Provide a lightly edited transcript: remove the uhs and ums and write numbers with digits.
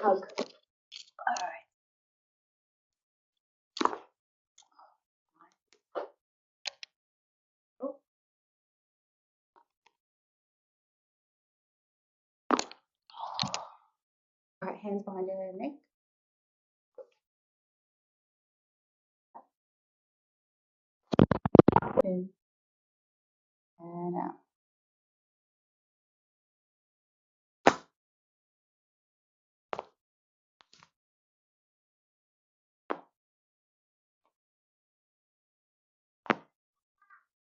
hug. All right. Oh. All right, hands behind your neck. In and out.